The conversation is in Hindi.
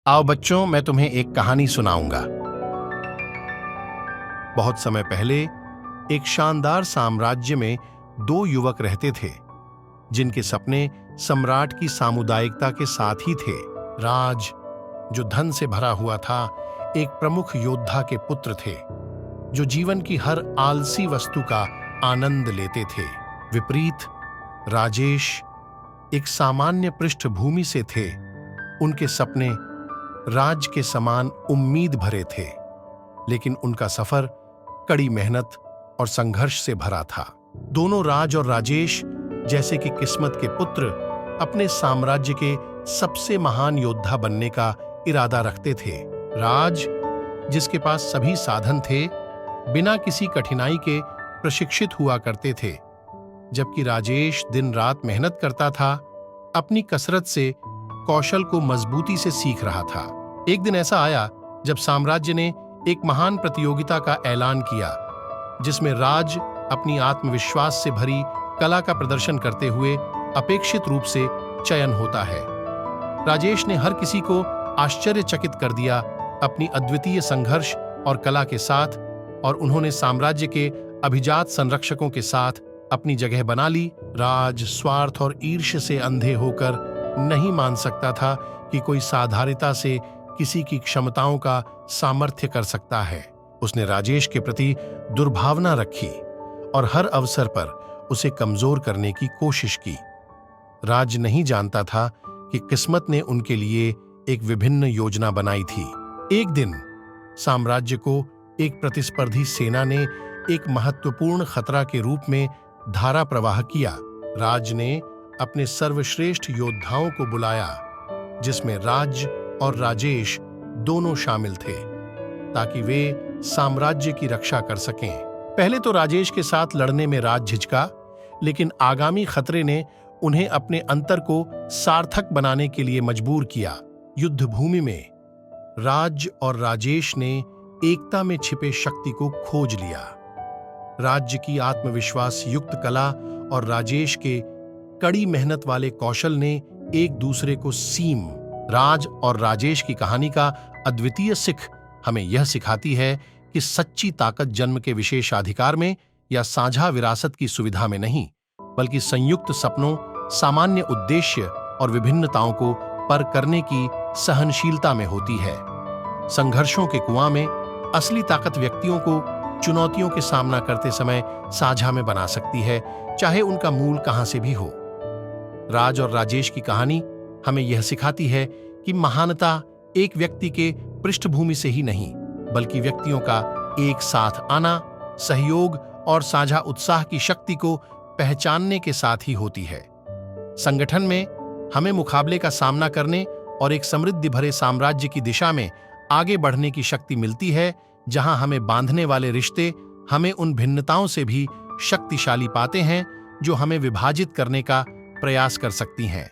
आओ बच्चों, मैं तुम्हें एक कहानी सुनाऊंगा। बहुत समय पहले एक शानदार साम्राज्य में दो युवक रहते थे जिनके सपने सम्राट की सामुदायिकता के साथ ही थे। राज, जो धन से भरा हुआ था, एक प्रमुख योद्धा के पुत्र थे जो जीवन की हर आलसी वस्तु का आनंद लेते थे। विपरीत, राजेश एक सामान्य पृष्ठभूमि से थे। उनके सपने राज के समान उम्मीद भरे थे, लेकिन उनका सफर कड़ी मेहनत और संघर्ष से भरा था। दोनों राज और राजेश जैसे कि किस्मत के पुत्र अपने साम्राज्य के सबसे महान योद्धा बनने का इरादा रखते थे। राज, जिसके पास सभी साधन थे, बिना किसी कठिनाई के प्रशिक्षित हुआ करते थे, जबकि राजेश दिन रात मेहनत करता था, अपनी कसरत से कौशल को मजबूती से सीख रहा था। एक दिन ऐसा आया जब साम्राज्य ने एक महान प्रतियोगिता का ऐलान किया, जिसमें राज अपनी आत्मविश्वास से भरी कला का प्रदर्शन करते हुए अपेक्षित रूप से चयन होता है। राजेश ने हर किसी को आश्चर्यचकित कर दिया अपनी अद्वितीय संघर्ष और कला के साथ, और उन्होंने साम्राज्य के अभिजात संरक्षकों के साथ अपनी जगह बना ली। राज स्वार्थ और ईर्ष्या से अंधे होकर नहीं मान सकता था कि कोई साधारणता से किसी की क्षमताओं का सामर्थ्य कर सकता है। उसने राजेश के प्रति दुर्भावना रखी और हर अवसर पर उसे कमजोर करने की कोशिश की। राज नहीं जानता था कि किस्मत ने उनके लिए एक विभिन्न योजना बनाई थी। एक दिन साम्राज्य को एक प्रतिस्पर्धी सेना ने एक महत्वपूर्ण खतरा के रूप में धारा प्रवाह किया। राज ने अपने सर्वश्रेष्ठ योद्धाओं को बुलाया, जिसमें राज और राजेश दोनों शामिल थे, ताकि वे साम्राज्य की रक्षा कर सकें। पहले तो राजेश के साथ लड़ने में राज झिझका, लेकिन आगामी खतरे ने उन्हें अपने अंतर को सार्थक बनाने के लिए मजबूर किया। युद्ध भूमि में राज और राजेश ने एकता में छिपे शक्ति को खोज लिया। राज्य की आत्मविश्वास युक्त कला और राजेश के कड़ी मेहनत वाले कौशल ने एक दूसरे को सीम। राज और राजेश की कहानी का अद्वितीय सीख हमें यह सिखाती है कि सच्ची ताकत जन्म के विशेषाधिकार में या साझा विरासत की सुविधा में नहीं, बल्कि संयुक्त सपनों, सामान्य उद्देश्य और विभिन्नताओं को पर करने की सहनशीलता में होती है। संघर्षों के कुआं में असली ताकत व्यक्तियों को चुनौतियों के सामना करते समय साझा में बना सकती है, चाहे उनका मूल कहां से भी हो। राज और राजेश की कहानी हमें यह सिखाती है कि महानता एक व्यक्ति के पृष्ठभूमि से ही नहीं, बल्कि व्यक्तियों का एक साथ आना, सहयोग और साझा उत्साह की शक्ति को पहचानने के साथ ही होती है। संगठन में हमें मुकाबले का सामना करने और एक समृद्धि भरे साम्राज्य की दिशा में आगे बढ़ने की शक्ति मिलती है, जहां हमें बांधने वाले रिश्ते हमें उन भिन्नताओं से भी शक्तिशाली पाते हैं जो हमें विभाजित करने का प्रयास कर सकती हैं।